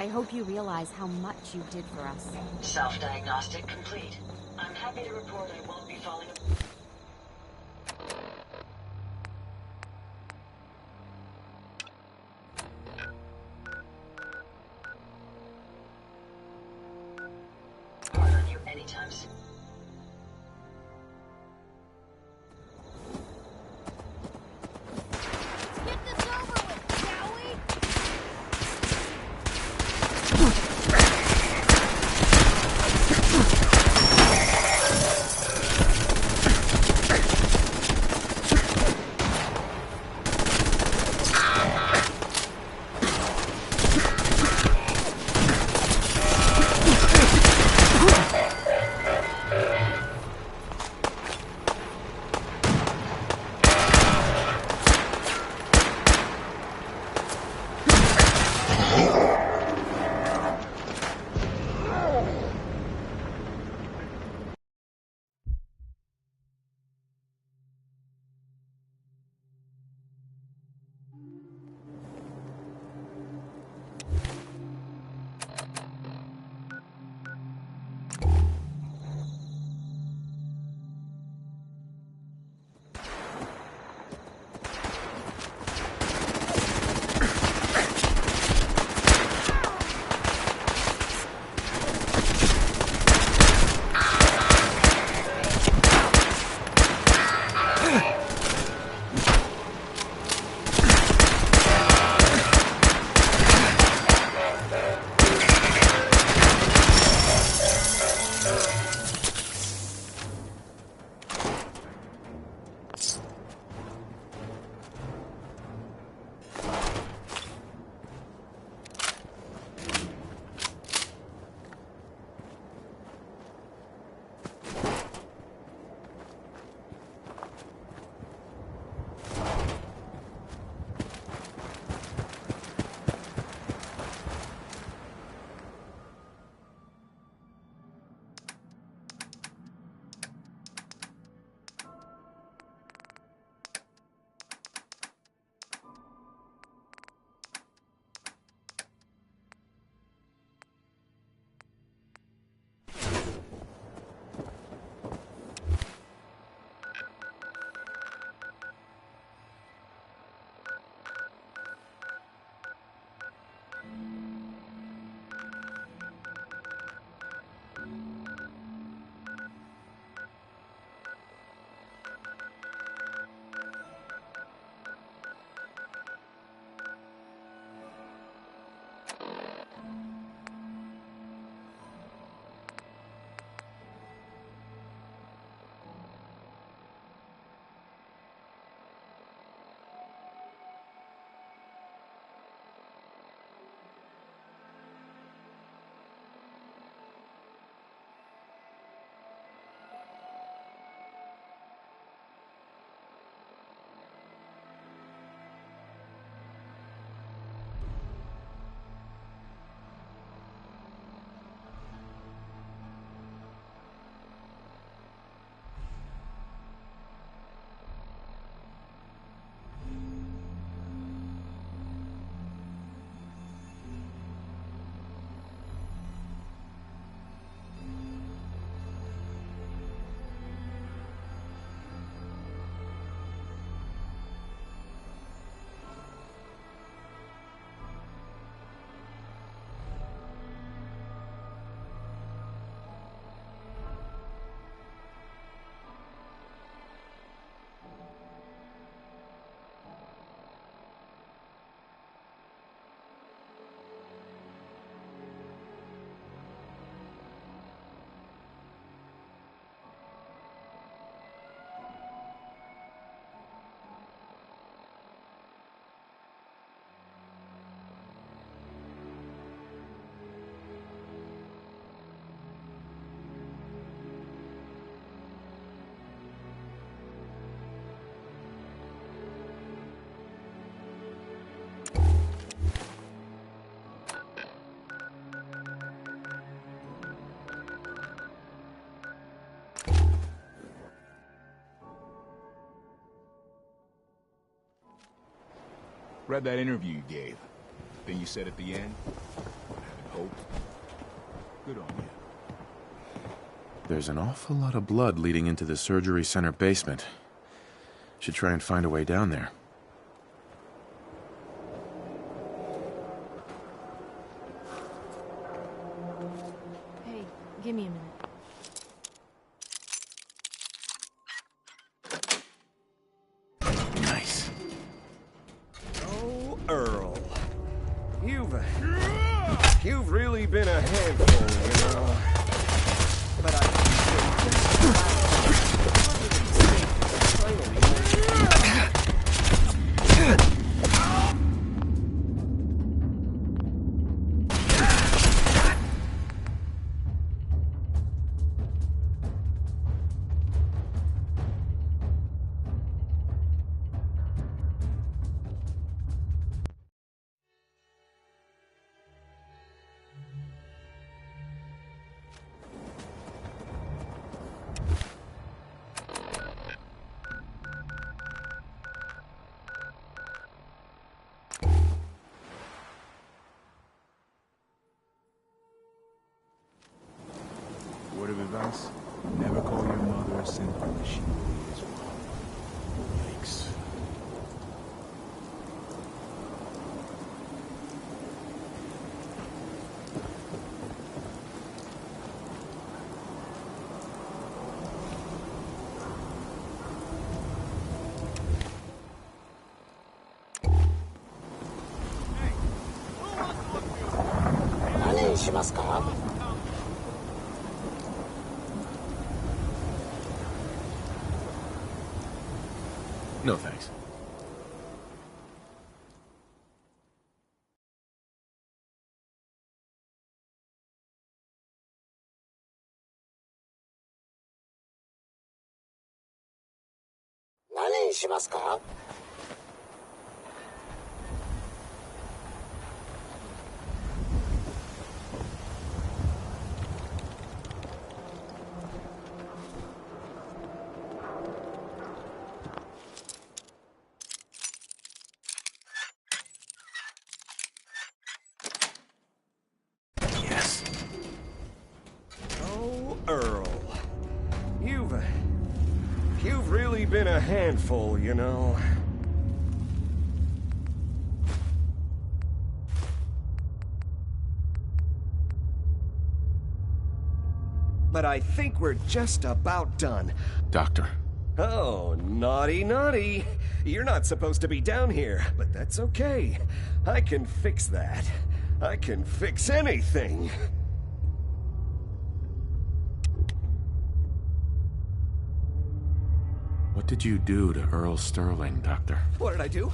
I hope you realize how much you did for us. Self-diagnostic complete. I'm happy to report I won't be falling apart on you anytime soon. Get this over with, shall we? Read that interview you gave. Thing you said at the end? hope. Good on you. There's an awful lot of blood leading into the surgery center basement. Should try and find a way down there. Hey, give me a minute. Nice. Oh, Earl. You've really been a handful, you know. But Word of advice? Never call your mother a simp unless she really is one. Yikes. No thanks. Yes. oh, Earl. You've really been a handful, you know. But I think we're just about done. Doctor. Oh, naughty, naughty. You're not supposed to be down here, but that's okay. I can fix that. I can fix anything. What did you do to Earl Sterling, Doctor? What did I do?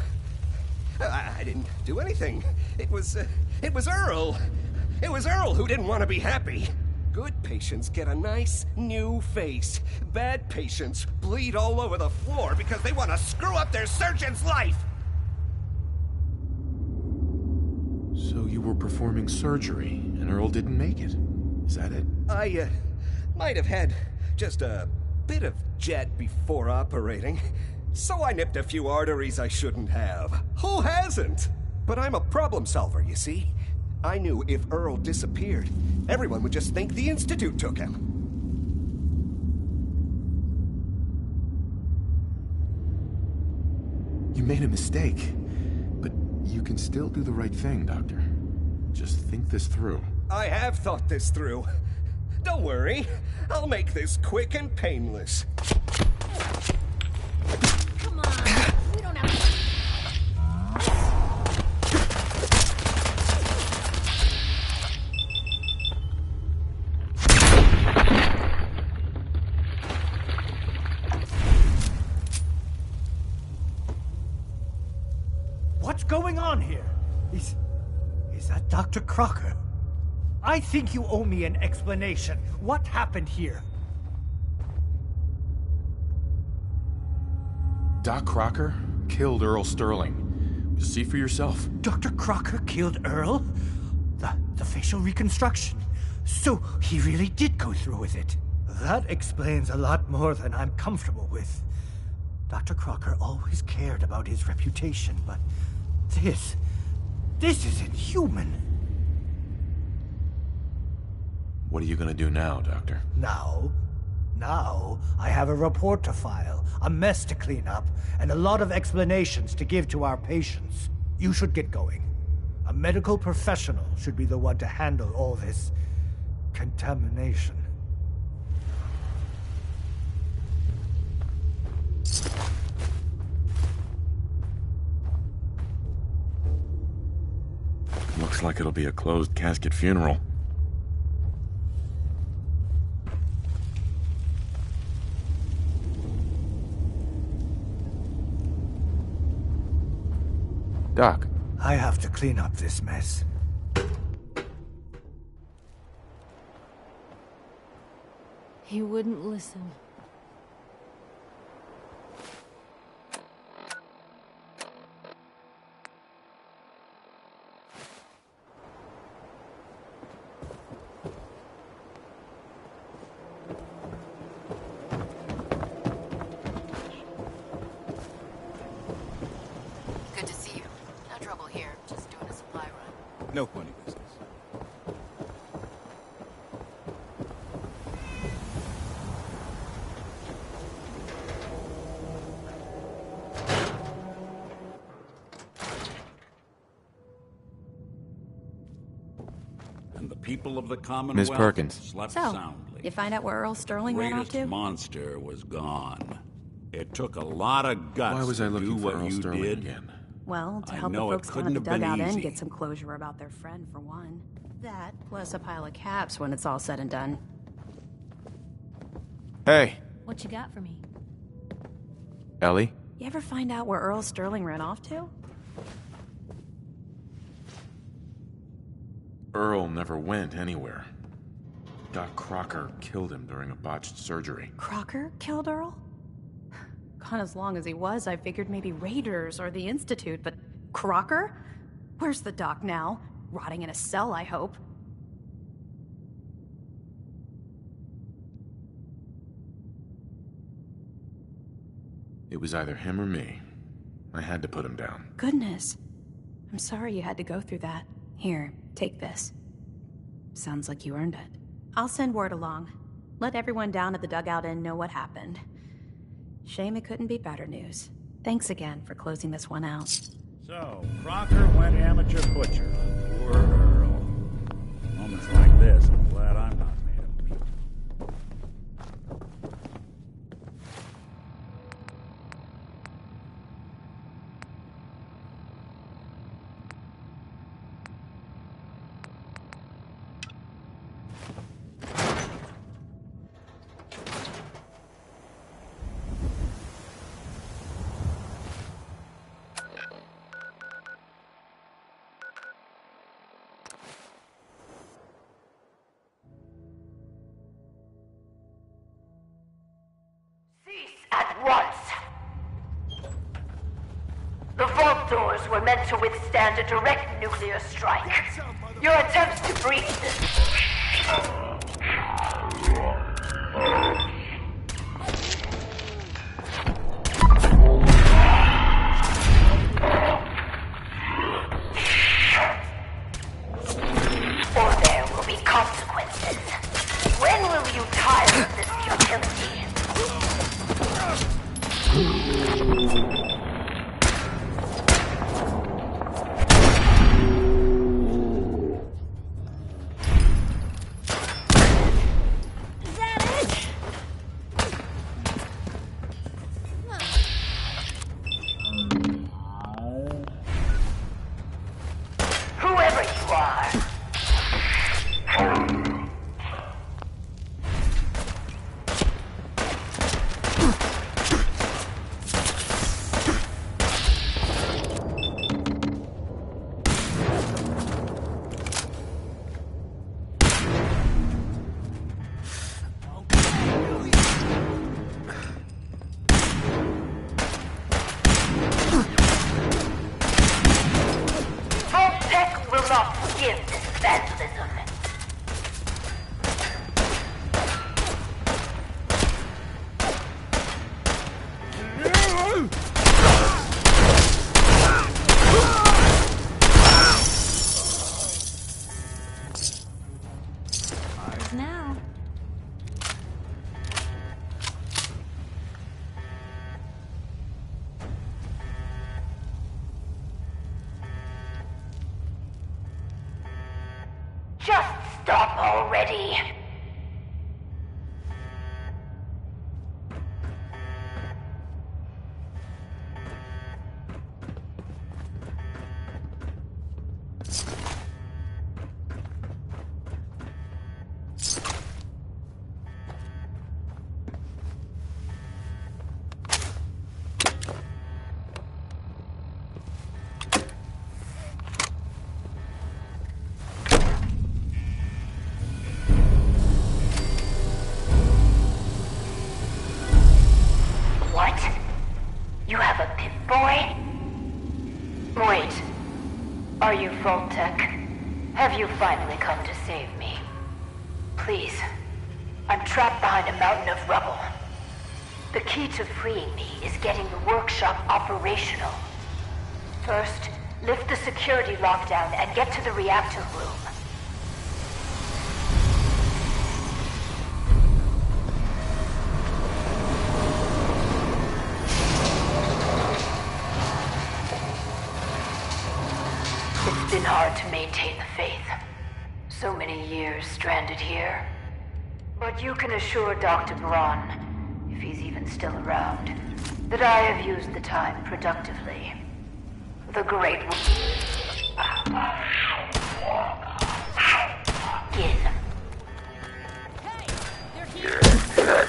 I didn't do anything. It was Earl. It was Earl who didn't want to be happy. Good patients get a nice new face. Bad patients bleed all over the floor because they want to screw up their surgeon's life. So you were performing surgery, and Earl didn't make it. Is that it? I might have had just a bit of jet before operating. So I nipped a few arteries I shouldn't have. Who hasn't? But I'm a problem solver, you see. I knew if Earl disappeared, everyone would just think the Institute took him. You made a mistake. But you can still do the right thing, Doctor. Just think this through. I have thought this through. Don't worry. I'll make this quick and painless. Come on, we don't have. What's going on here? Is that Dr. Crocker? I think you owe me an explanation. What happened here? Doc Crocker killed Earl Sterling. Just see for yourself. Dr. Crocker killed Earl? The facial reconstruction. So he really did go through with it. That explains a lot more than I'm comfortable with. Dr. Crocker always cared about his reputation, but this is inhuman. What are you gonna do now, Doctor? Now, I have a report to file, a mess to clean up, and a lot of explanations to give to our patients. You should get going. A medical professional should be the one to handle all this contamination. Looks like it'll be a closed casket funeral. Doc. I have to clean up this mess. He wouldn't listen. Good to see you. No trouble here. Just doing a supply run. No funny business. And the people of the Commonwealth Ms. Perkins. slept So, soundly. you find out where Earl Sterling ran off Greatest to? monster was gone. It took a lot of guts Why was I to do looking for what Earl you Sterling did. again? Well, to I help the know it folks down couldn't at the have been dugout end easy. get some closure about their friend, for one. That, plus a pile of caps when it's all said and done. Hey, What you got for me? Ellie? You ever find out where Earl Sterling ran off to? Earl never went anywhere. Doc Crocker killed him during a botched surgery. Crocker killed Earl? Gone as long as he was, I figured maybe Raiders or the Institute, but Crocker? Where's the doc now? Rotting in a cell, I hope. It was either him or me. I had to put him down. Goodness. I'm sorry you had to go through that. Here, take this. Sounds like you earned it. I'll send word along. Let everyone down at the dugout inn know what happened. Shame it couldn't be better news. Thanks again for closing this one out. So, Crocker went amateur butcher on poor Earl. Moments like this, I'm glad I'm not made of meat. At once. The vault doors were meant to withstand a direct nuclear strike. Your attempts to breach this... Or there will be consequences. When will you tire of this futility? Whoever you are. Vault-Tec will not forgive this vandalism. Isn't stop already? Are you Vault-Tec? Have you finally come to save me? Please. I'm trapped behind a mountain of rubble. The key to freeing me is getting the workshop operational. First, lift the security lockdown and get to the reactor room. It's been hard to maintain the faith. So many years stranded here. But you can assure Dr. Braun, if he's even still around, that I have used the time productively. The Great In. Hey! They're here!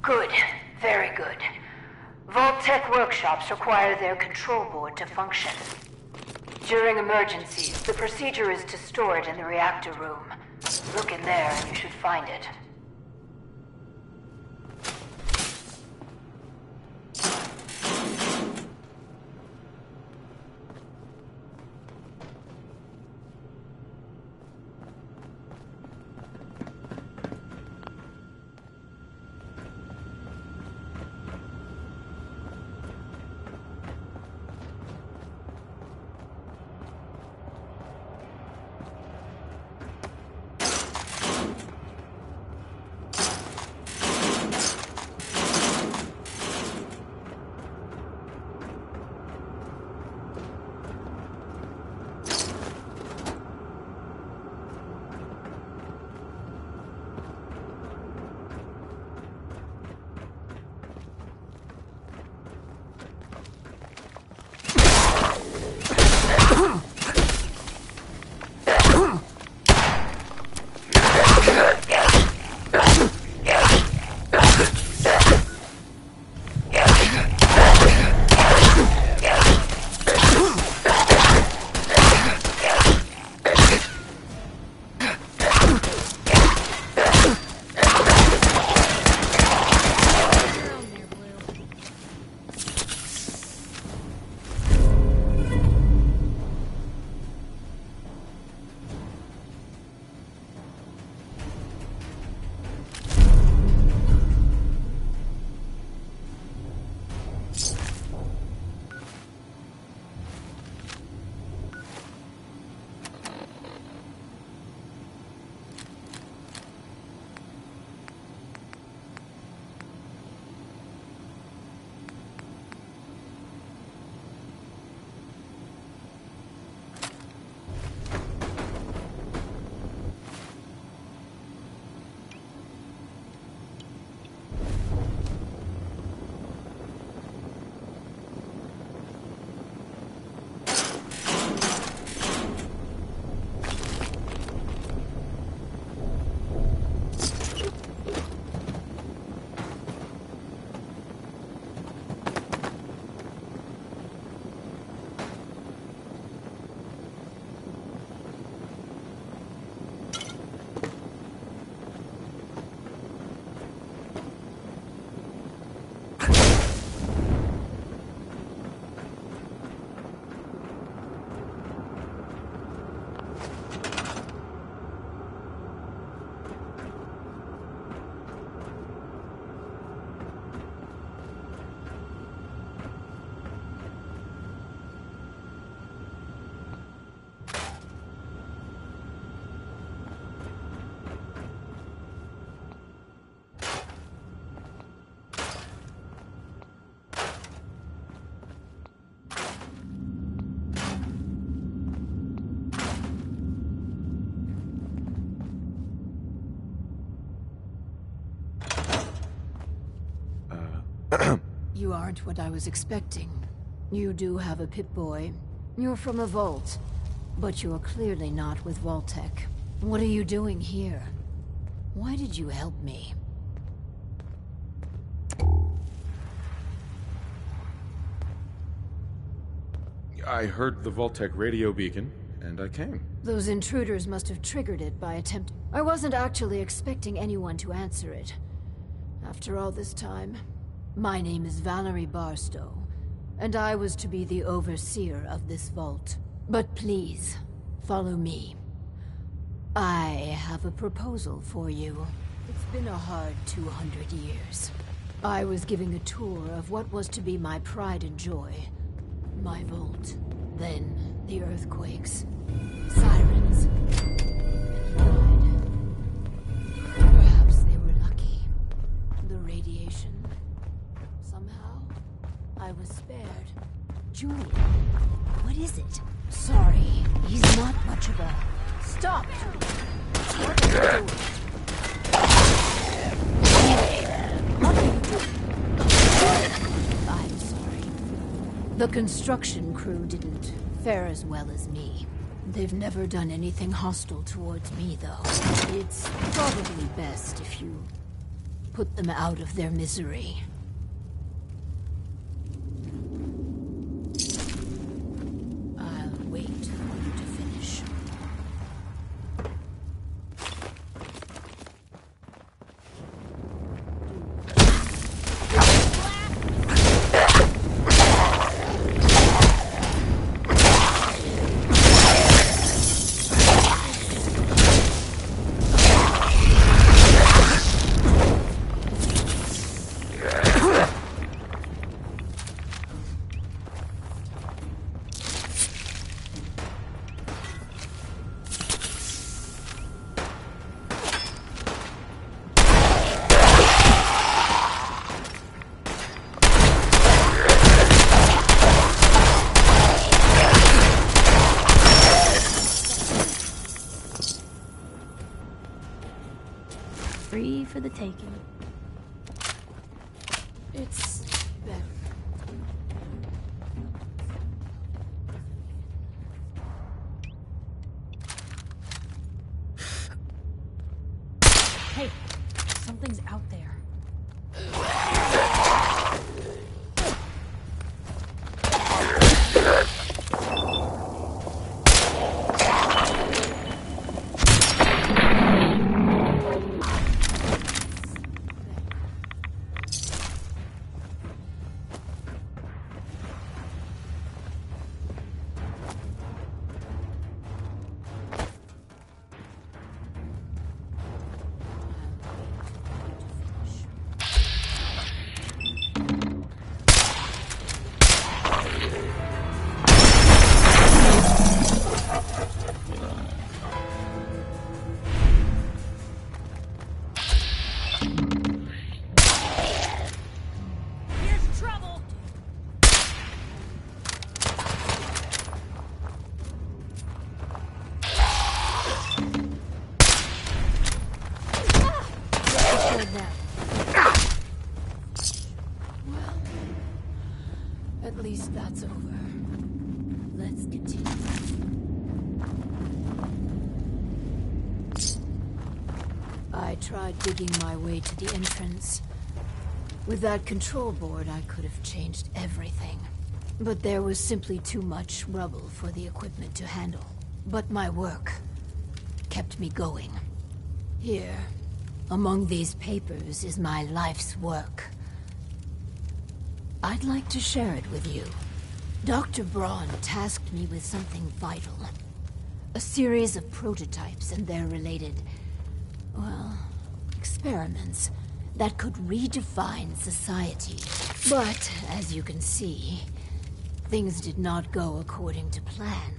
Good. Very good. Vault-Tec workshops require their control board to function. During emergencies, the procedure is to store it in the reactor room. Look in there and you should find it. You aren't what I was expecting. You do have a Pip-Boy. You're from a vault. But you're clearly not with Vault-Tec. What are you doing here? Why did you help me? I heard the Vault-Tec radio beacon, and I came. Those intruders must have triggered it by attempt. I wasn't actually expecting anyone to answer it. After all this time, my name is Valerie Barstow, and I was to be the overseer of this vault. But please, follow me. I have a proposal for you. It's been a hard 200 years. I was giving a tour of what was to be my pride and joy. My vault. Then the earthquakes. Sirens. And blood. Perhaps they were lucky. The radiation. Somehow, I was spared. Julian, what is it? Sorry, he's not much of a... Stop, Julian! What are you doing? What are you doing? I'm sorry. The construction crew didn't fare as well as me. They've never done anything hostile towards me, though. It's probably best if you put them out of their misery. I'll wait for you to finish. Free for the taking. It's better. Hey, something's out there. At least that's over. Let's continue. I tried digging my way to the entrance. With that control board, I could have changed everything. But there was simply too much rubble for the equipment to handle. But my work kept me going. Here, among these papers, is my life's work. I'd like to share it with you. Dr. Braun tasked me with something vital. A series of prototypes and their related, well, experiments that could redefine society. But, as you can see, things did not go according to plan.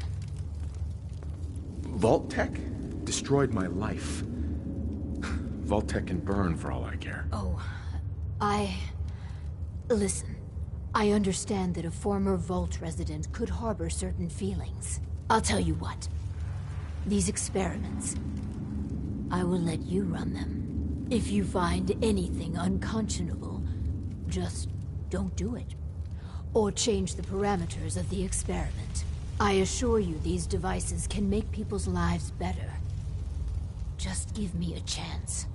Vault-Tec destroyed my life. Vault-Tec can burn for all I care. Oh, Listen, I understand that a former Vault resident could harbor certain feelings. I'll tell you what. These experiments, I will let you run them. If you find anything unconscionable, just don't do it. Or change the parameters of the experiment. I assure you these devices can make people's lives better. Just give me a chance.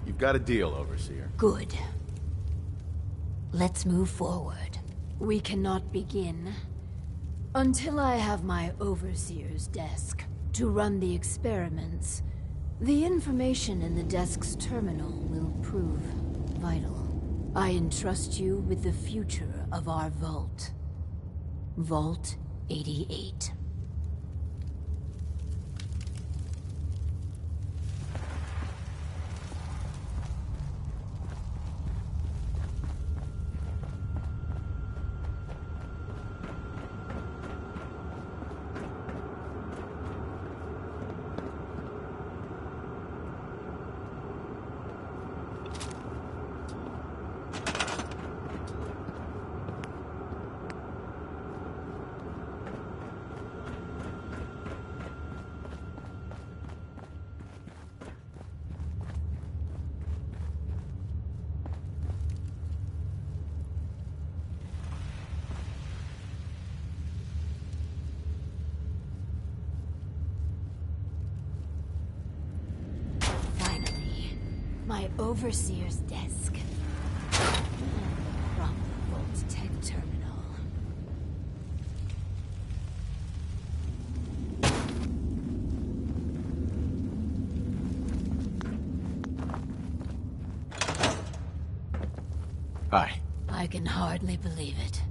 You've got a deal, Overseer. Good. Let's move forward. We cannot begin until I have my Overseer's desk to run the experiments. The information in the desk's terminal will prove vital. I entrust you with the future of our vault. Vault 88. My Overseer's desk. From the Vault Tech Terminal. Hi. I can hardly believe it.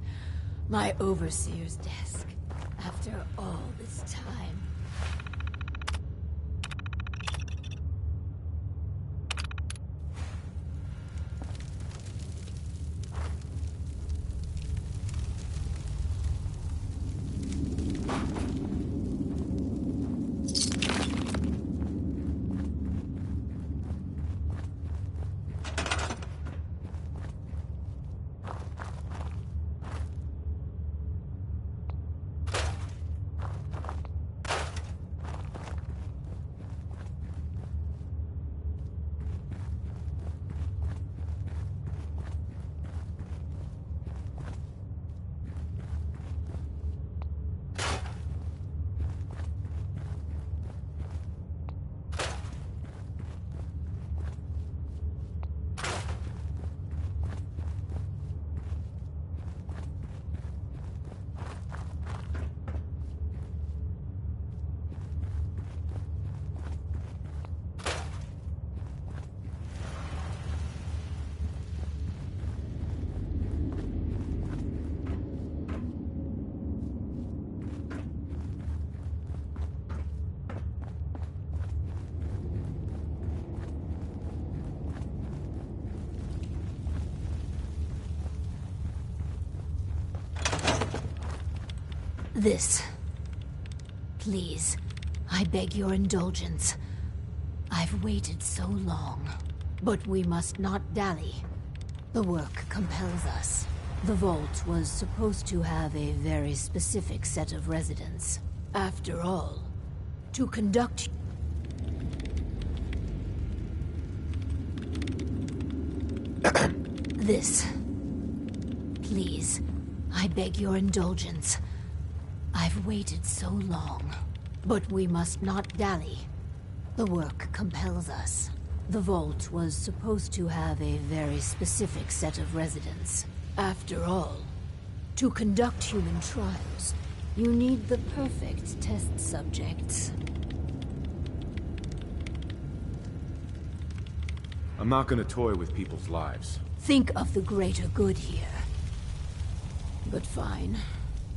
My Overseer's desk. After all this time. This. Please, I beg your indulgence. I've waited so long, but we must not dally. The work compels us. The vault was supposed to have a very specific set of residents. After all, to conduct... This. Please, I beg your indulgence. I've waited so long, but we must not dally. The work compels us. The vault was supposed to have a very specific set of residents. After all, to conduct human trials, you need the perfect test subjects. I'm not gonna toy with people's lives. Think of the greater good here. But fine.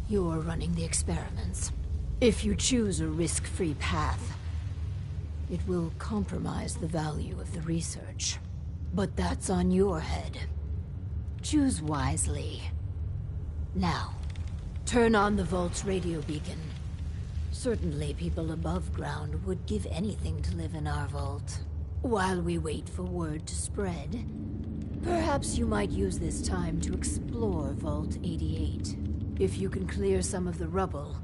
You're running the experiments. If you choose a risk-free path, it will compromise the value of the research. But that's on your head. Choose wisely. Now, turn on the Vault's radio beacon. Certainly people above ground would give anything to live in our vault. While we wait for word to spread, perhaps you might use this time to explore Vault 88. If you can clear some of the rubble,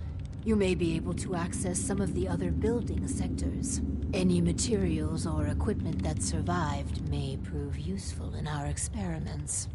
you may be able to access some of the other building sectors. Any materials or equipment that survived may prove prove useful in our experiments.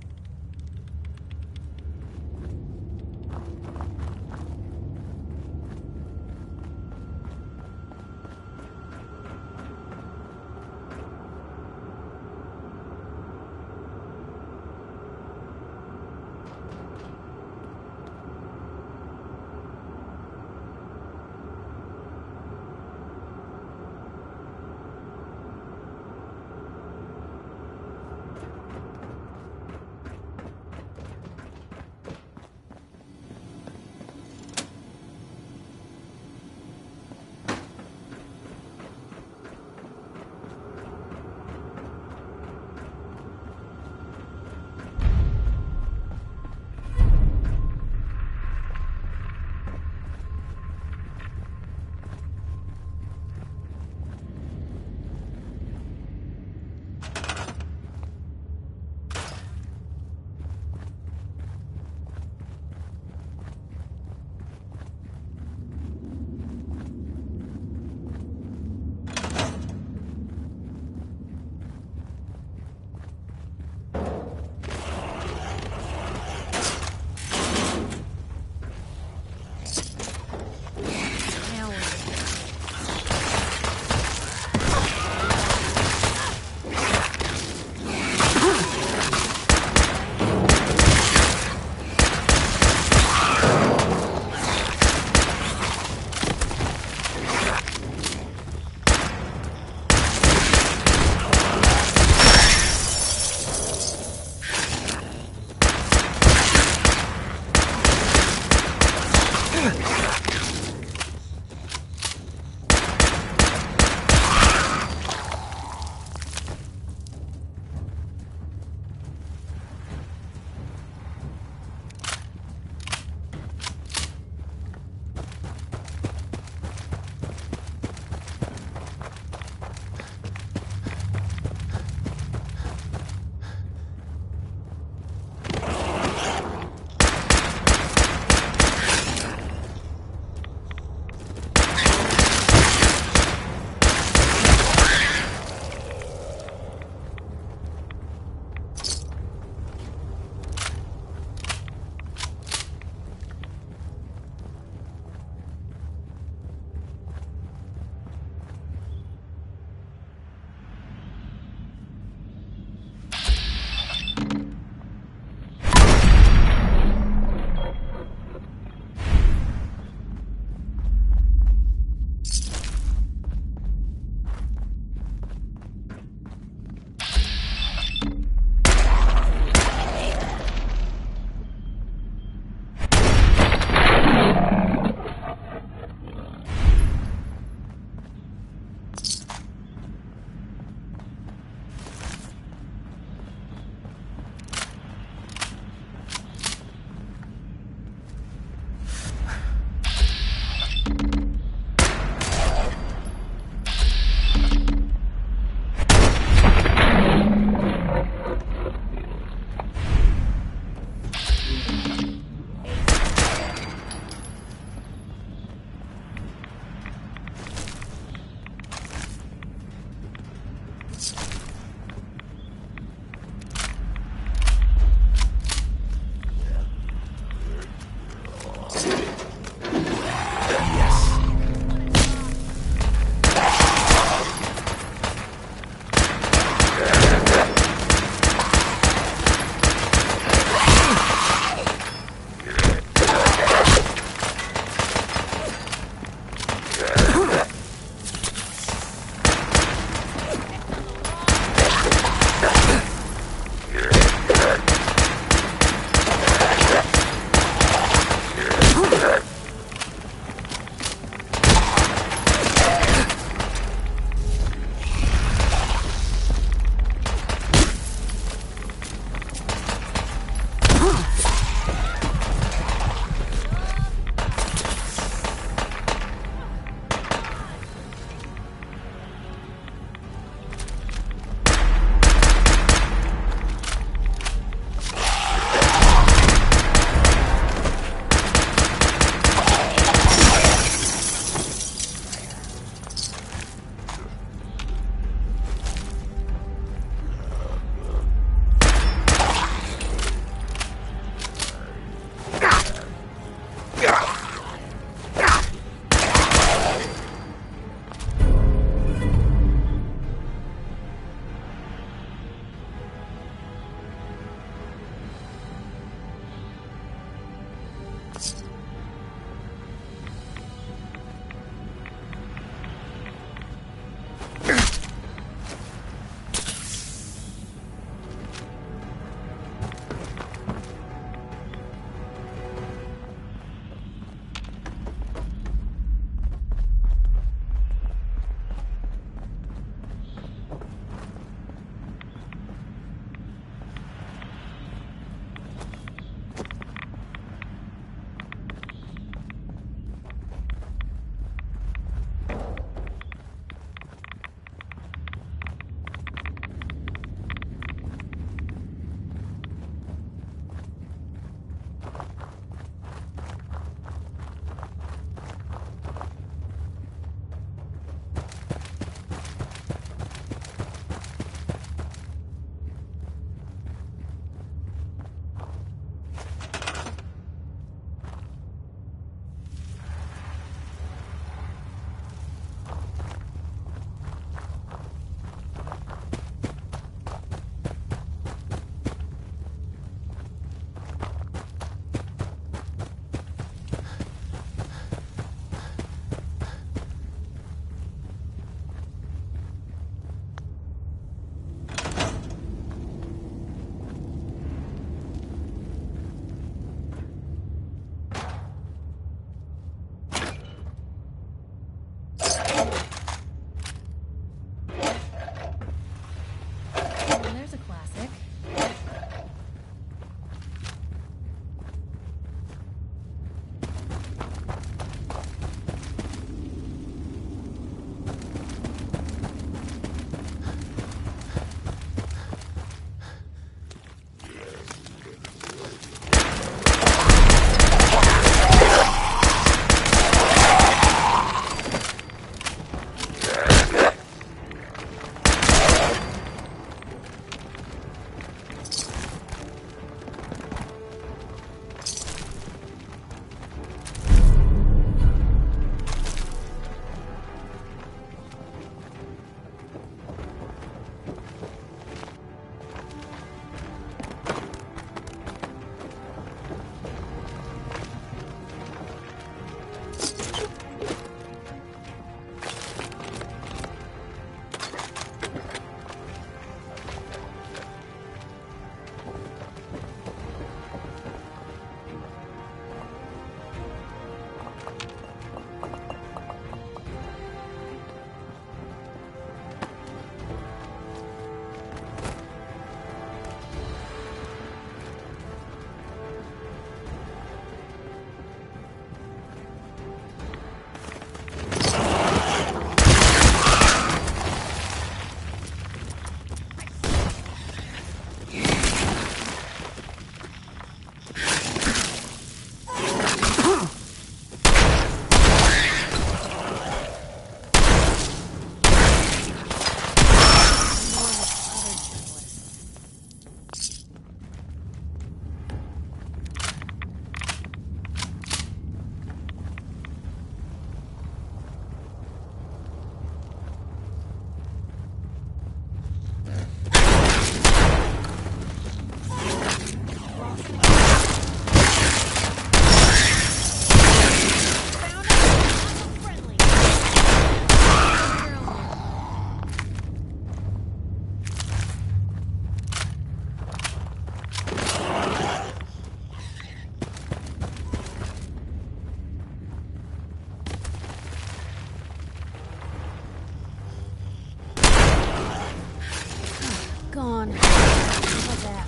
gone. How's that?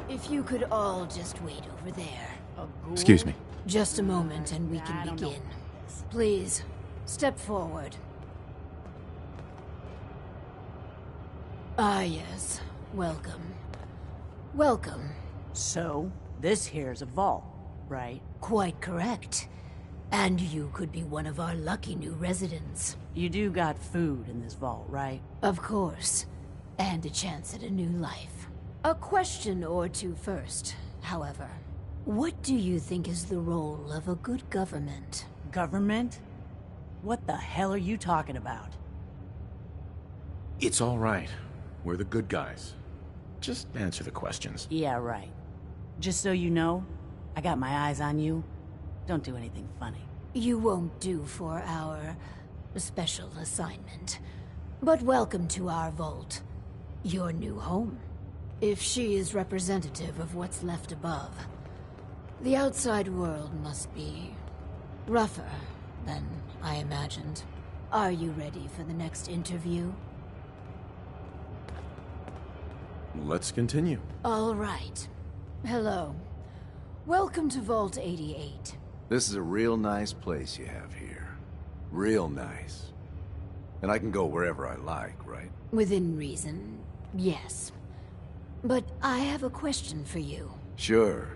If you could all just wait over there. Excuse me. Just a moment and we can begin. Please, step forward. Ah, yes. Welcome. Welcome. So, this here's a vault, right? Quite correct. And you could be one of our lucky new residents. You do got food in this vault, right? Of course. And a chance at a new life. A question or two first, however. What do you think is the role of a good government? Government? What the hell are you talking about? It's all right. We're the good guys. Just answer the questions. Yeah, right. Just so you know, I got my eyes on you. Don't do anything funny. You won't do for our special assignment. But welcome to our vault. Your new home. If she is representative of what's left above, the outside world must be rougher than I imagined. Are you ready for the next interview? Let's continue. All right. Hello. Welcome to Vault 88. This is a real nice place you have here. Real nice. And I can go wherever I like, right? Within reason, yes. But I have a question for you. Sure.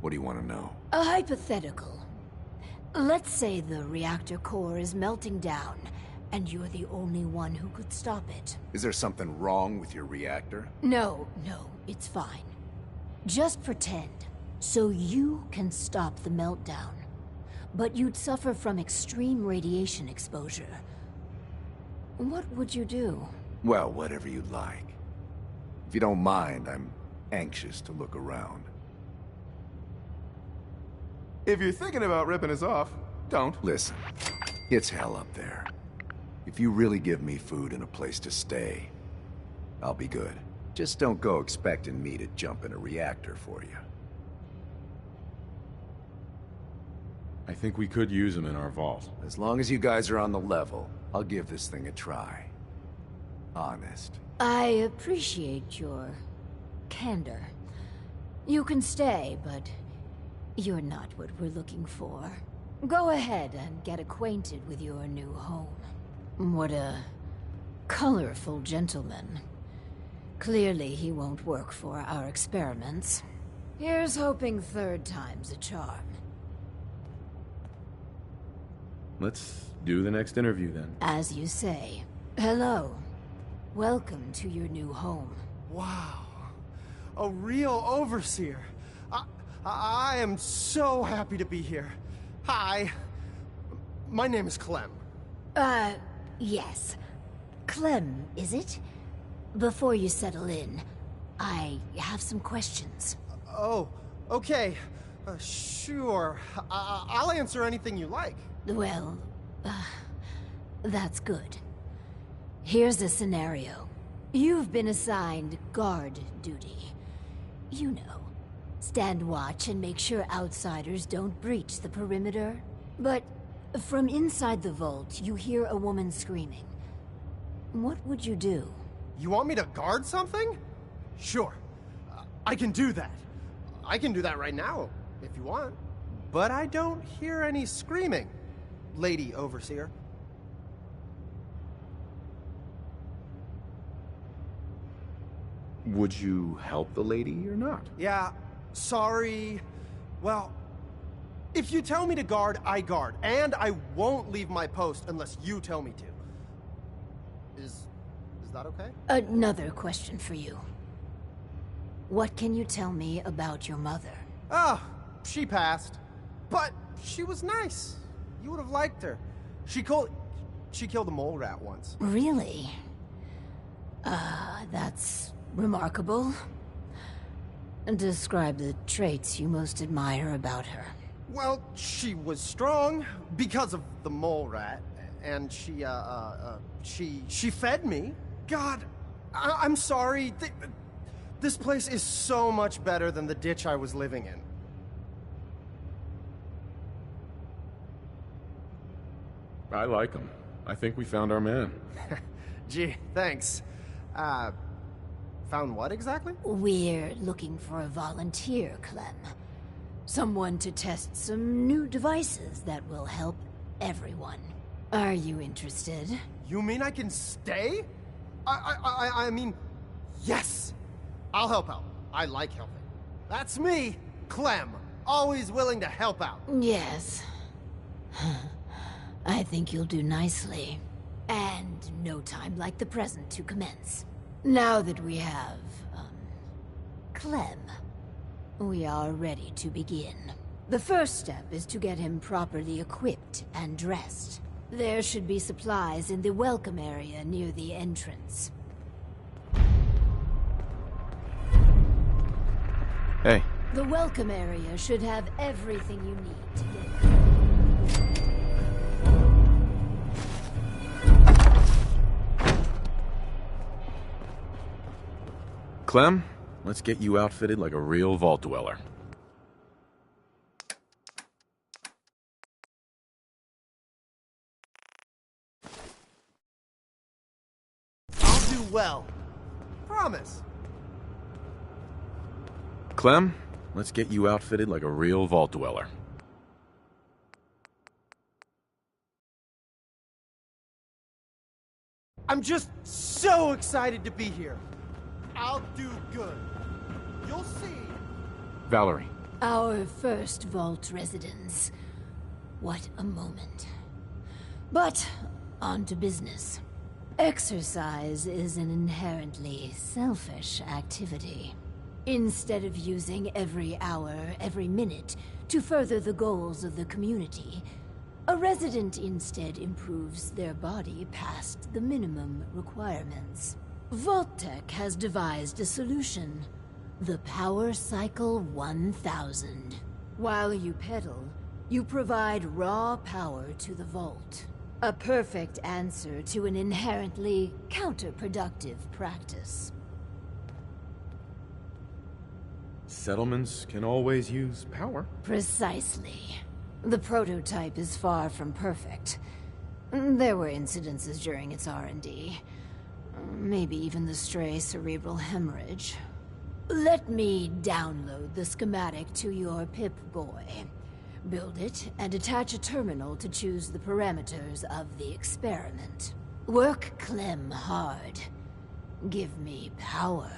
What do you want to know? A hypothetical. Let's say the reactor core is melting down, and you're the only one who could stop it. Is there something wrong with your reactor? No, it's fine. Just pretend, so you can stop the meltdown. But you'd suffer from extreme radiation exposure. What would you do? Well, whatever you'd like. If you don't mind, I'm anxious to look around. If you're thinking about ripping us off, don't. Listen, it's hell up there. If you really give me food and a place to stay, I'll be good. Just don't go expecting me to jump in a reactor for you. I think we could use them in our vault. As long as you guys are on the level, I'll give this thing a try. Honest. I appreciate your candor. You can stay, but you're not what we're looking for. Go ahead and get acquainted with your new home. What a colorful gentleman. Clearly he won't work for our experiments. Here's hoping third time's a charm. Let's do the next interview then. As you say. Hello. Welcome to your new home. Wow. A real overseer. I am so happy to be here. Hi. My name is Clem. Yes. Clem, is it? Before you settle in, I have some questions. Oh, okay. Sure. I'll answer anything you like. Well, that's good. Here's a scenario. You've been assigned guard duty. You know, stand watch and make sure outsiders don't breach the perimeter. But from inside the vault, you hear a woman screaming. What would you do? You want me to guard something? Sure. I can do that. I can do that right now, if you want. But I don't hear any screaming, Lady Overseer. Would you help the lady or not? Yeah, sorry. Well, if you tell me to guard, I guard. And I won't leave my post unless you tell me to. Is that okay? Another question for you. What can you tell me about your mother? She passed. But she was nice. You would have liked her. She killed a mole rat once. Really? That's remarkable. Describe the traits you most admire about her. Well, she was strong because of the mole rat, and she fed me. God, I'm sorry. This place is so much better than the ditch I was living in. I like him. I think we found our man. Gee, thanks. Found what exactly? We're looking for a volunteer, Clem. Someone to test some new devices that will help everyone. Are you interested? You mean I can stay? I mean, yes! I'll help out. I like helping. That's me, Clem. Always willing to help out. Yes. I think you'll do nicely. And no time like the present to commence. Now that we have, Clem, we are ready to begin. The first step is to get him properly equipped and dressed. There should be supplies in the welcome area near the entrance. Hey. The welcome area should have everything you need to get. Clem, let's get you outfitted like a real vault dweller. I'll do well. Promise. Clem, let's get you outfitted like a real vault dweller. I'm just so excited to be here. I'll do good. You'll see. Valerie. Our first vault residence. What a moment. But, on to business. Exercise is an inherently selfish activity. Instead of using every hour, every minute, to further the goals of the community, a resident instead improves their body past the minimum requirements. Vault-Tec has devised a solution. The Power Cycle 1000. While you pedal, you provide raw power to the vault. A perfect answer to an inherently counterproductive practice. Settlements can always use power. Precisely. The prototype is far from perfect. There were incidences during its R&D. Maybe even the stray cerebral hemorrhage. Let me download the schematic to your Pip-Boy. Build it, and attach a terminal to choose the parameters of the experiment. Work Clem hard. Give me power.